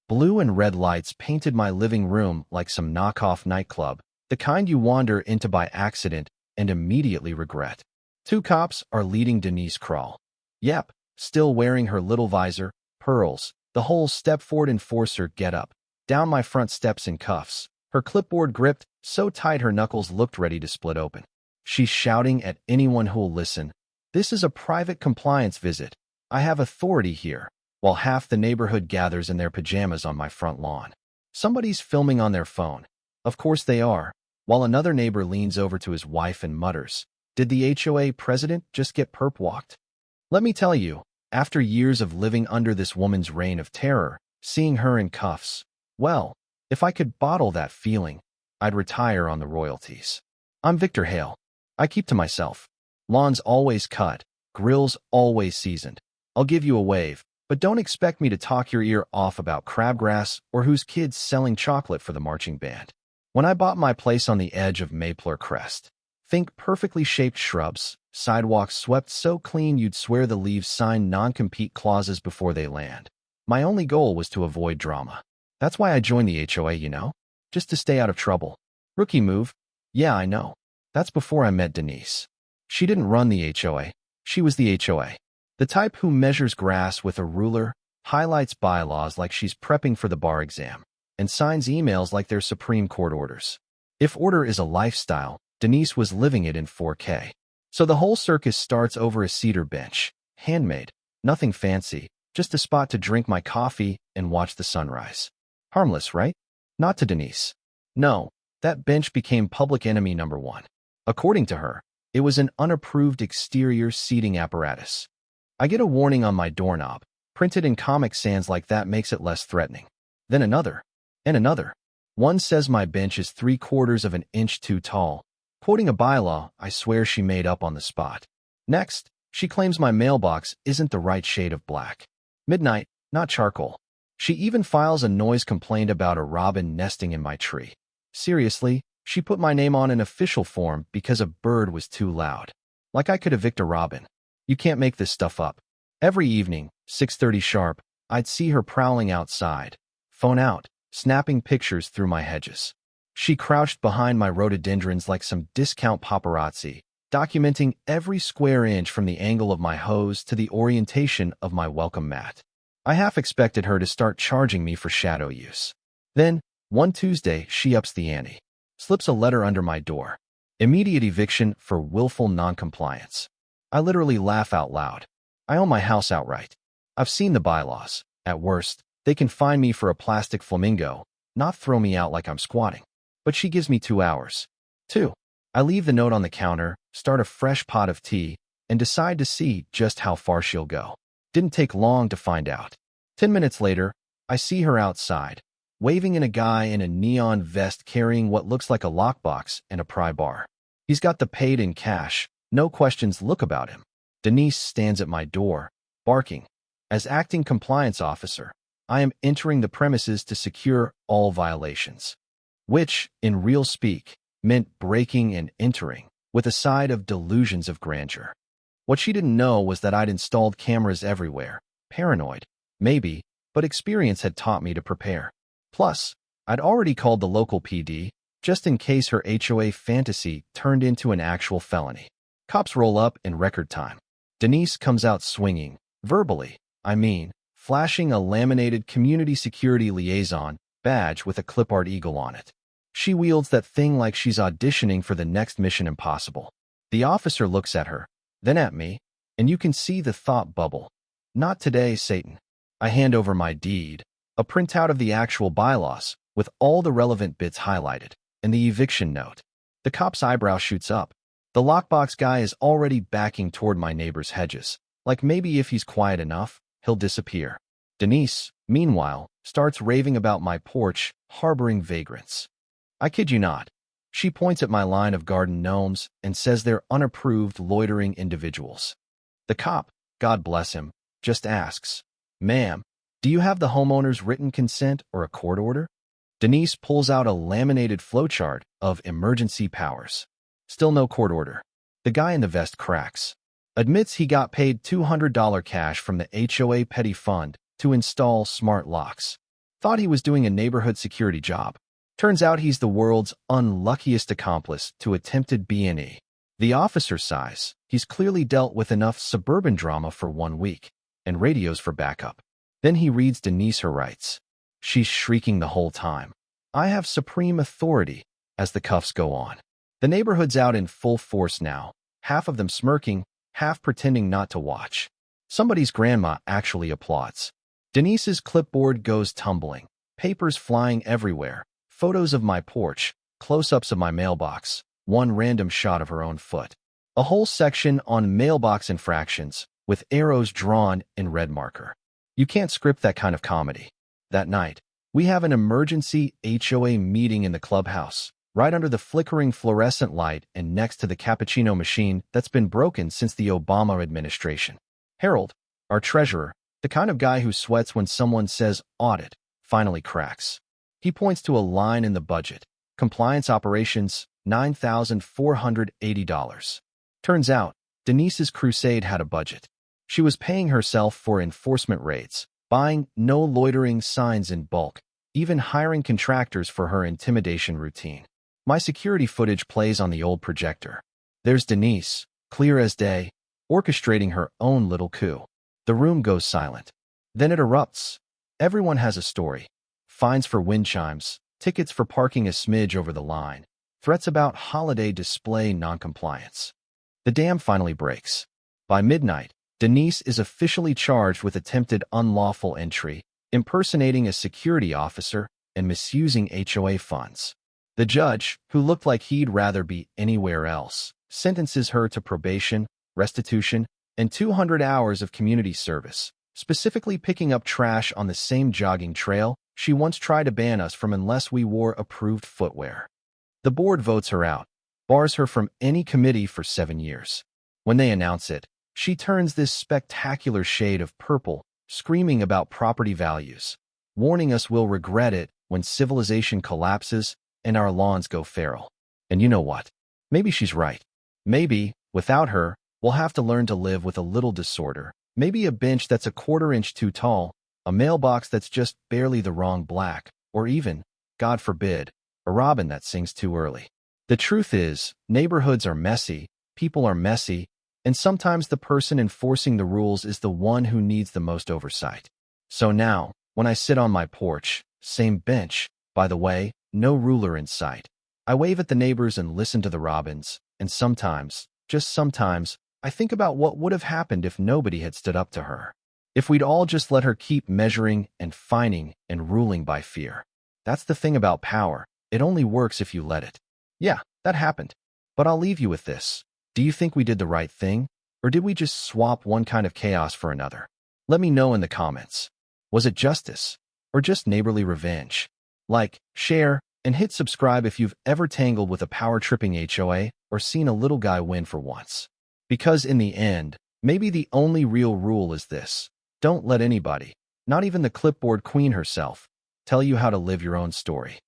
Blue and red lights painted my living room like some knockoff nightclub, the kind you wander into by accident and immediately regret. Two cops are leading Denise Crawl. Yep, still wearing her little visor, pearls, the whole step-forward enforcer get-up, down my front steps in cuffs, her clipboard gripped so tight her knuckles looked ready to split open. She's shouting at anyone who'll listen, "This is a private compliance visit. I have authority here," while half the neighborhood gathers in their pajamas on my front lawn. Somebody's filming on their phone. Of course they are, while another neighbor leans over to his wife and mutters, "Did the HOA president just get perp walked?" Let me tell you, after years of living under this woman's reign of terror, seeing her in cuffs, well, if I could bottle that feeling, I'd retire on the royalties. I'm Victor Hale. I keep to myself. Lawns always cut, grills always seasoned. I'll give you a wave, but don't expect me to talk your ear off about crabgrass or whose kid's selling chocolate for the marching band. When I bought my place on the edge of Maypler Crest, think perfectly shaped shrubs, sidewalks swept so clean you'd swear the leaves signed non-compete clauses before they land. My only goal was to avoid drama. That's why I joined the HOA, just to stay out of trouble. Rookie move. Yeah, I know. That's before I met Denise. She didn't run the HOA. She was the HOA. The type who measures grass with a ruler, highlights bylaws like she's prepping for the bar exam, and signs emails like they're Supreme Court orders. If order is a lifestyle, Denise was living it in 4K. So the whole circus starts over a cedar bench, handmade, nothing fancy, just a spot to drink my coffee and watch the sunrise. Harmless, right? Not to Denise. No, that bench became public enemy number one. According to her, it was an unapproved exterior seating apparatus. I get a warning on my doorknob, printed in Comic Sans like that makes it less threatening. Then another, and another. One says my bench is 3/4 of an inch too tall, quoting a bylaw I swear she made up on the spot. Next, she claims my mailbox isn't the right shade of black. Midnight, not charcoal. She even files a noise complaint about a robin nesting in my tree. Seriously, she put my name on an official form because a bird was too loud. Like I could evict a robin. You can't make this stuff up. Every evening, 6:30 sharp, I'd see her prowling outside, phone out, snapping pictures through my hedges. She crouched behind my rhododendrons like some discount paparazzi, documenting every square inch from the angle of my hose to the orientation of my welcome mat. I half expected her to start charging me for shadow use. Then, one Tuesday, she ups the ante. Slips a letter under my door. Immediate eviction for willful noncompliance. I literally laugh out loud. I own my house outright. I've seen the bylaws. At worst, they can fine me for a plastic flamingo, not throw me out like I'm squatting. But she gives me 2 hours. 2. I leave the note on the counter, start a fresh pot of tea, and decide to see just how far she'll go. Didn't take long to find out. 10 minutes later, I see her outside, waving in a guy in a neon vest carrying what looks like a lockbox and a pry bar. He's got the paid in cash, no questions look about him. Denise stands at my door, barking. As acting compliance officer, I am entering the premises to secure all violations. Which, in real speak, meant breaking and entering, with a side of delusions of grandeur. What she didn't know was that I'd installed cameras everywhere. Paranoid, maybe, but experience had taught me to prepare. Plus, I'd already called the local PD, just in case her HOA fantasy turned into an actual felony. Cops roll up in record time. Denise comes out swinging, verbally, flashing a laminated community security liaison badge with a clip-art eagle on it. She wields that thing like she's auditioning for the next Mission Impossible. The officer looks at her, then at me, and you can see the thought bubble. Not today, Satan. I hand over my deed, a printout of the actual bylaws, with all the relevant bits highlighted, and the eviction note. The cop's eyebrow shoots up. The lockbox guy is already backing toward my neighbor's hedges, like maybe if he's quiet enough, he'll disappear. Denise, meanwhile, starts raving about my porch, harboring vagrants. I kid you not. She points at my line of garden gnomes and says they're unapproved loitering individuals. The cop, God bless him, just asks, "Ma'am, do you have the homeowner's written consent or a court order?" Denise pulls out a laminated flowchart of emergency powers. Still no court order. The guy in the vest cracks. Admits he got paid $200 cash from the HOA petty fund to install smart locks. Thought he was doing a neighborhood security job. Turns out he's the world's unluckiest accomplice to attempted B&E. The officer sighs. He's clearly dealt with enough suburban drama for 1 week, and radios for backup. Then he reads Denise her rights. She's shrieking the whole time. I have supreme authority, as the cuffs go on. The neighborhood's out in full force now, half of them smirking, half pretending not to watch. Somebody's grandma actually applauds. Denise's clipboard goes tumbling, papers flying everywhere, photos of my porch, close-ups of my mailbox, one random shot of her own foot. A whole section on mailbox infractions, with arrows drawn in red marker. You can't script that kind of comedy. That night, we have an emergency HOA meeting in the clubhouse, right under the flickering fluorescent light and next to the cappuccino machine that's been broken since the Obama administration. Harold, our treasurer, the kind of guy who sweats when someone says audit, finally cracks. He points to a line in the budget. Compliance operations, $9,480. Turns out, Denise's crusade had a budget. She was paying herself for enforcement raids, buying no loitering signs in bulk, even hiring contractors for her intimidation routine. My security footage plays on the old projector. There's Denise, clear as day, orchestrating her own little coup. The room goes silent. Then it erupts. Everyone has a story. Fines for wind chimes, tickets for parking a smidge over the line, threats about holiday display noncompliance. The dam finally breaks. By midnight, Denise is officially charged with attempted unlawful entry, impersonating a security officer, and misusing HOA funds. The judge, who looked like he'd rather be anywhere else, sentences her to probation, restitution, and 200 hours of community service, specifically picking up trash on the same jogging trail she once tried to ban us from unless we wore approved footwear. The board votes her out, bars her from any committee for 7 years. When they announce it, she turns this spectacular shade of purple, screaming about property values, warning us we'll regret it when civilization collapses and our lawns go feral. And you know what? Maybe she's right. Maybe, without her, we'll have to learn to live with a little disorder. Maybe a bench that's a 1/4 inch too tall, a mailbox that's just barely the wrong black, or even, God forbid, a robin that sings too early. The truth is, neighborhoods are messy, people are messy, and sometimes the person enforcing the rules is the one who needs the most oversight. So now, when I sit on my porch, same bench, by the way, no ruler in sight, I wave at the neighbors and listen to the robins, and sometimes, just sometimes, I think about what would have happened if nobody had stood up to her. If we'd all just let her keep measuring and fining and ruling by fear. That's the thing about power. It only works if you let it. Yeah, that happened. But I'll leave you with this. Do you think we did the right thing? Or did we just swap one kind of chaos for another? Let me know in the comments. Was it justice? Or just neighborly revenge? Like, share, and hit subscribe if you've ever tangled with a power-tripping HOA or seen a little guy win for once. Because in the end, maybe the only real rule is this. Don't let anybody, not even the clipboard queen herself, tell you how to live your own story.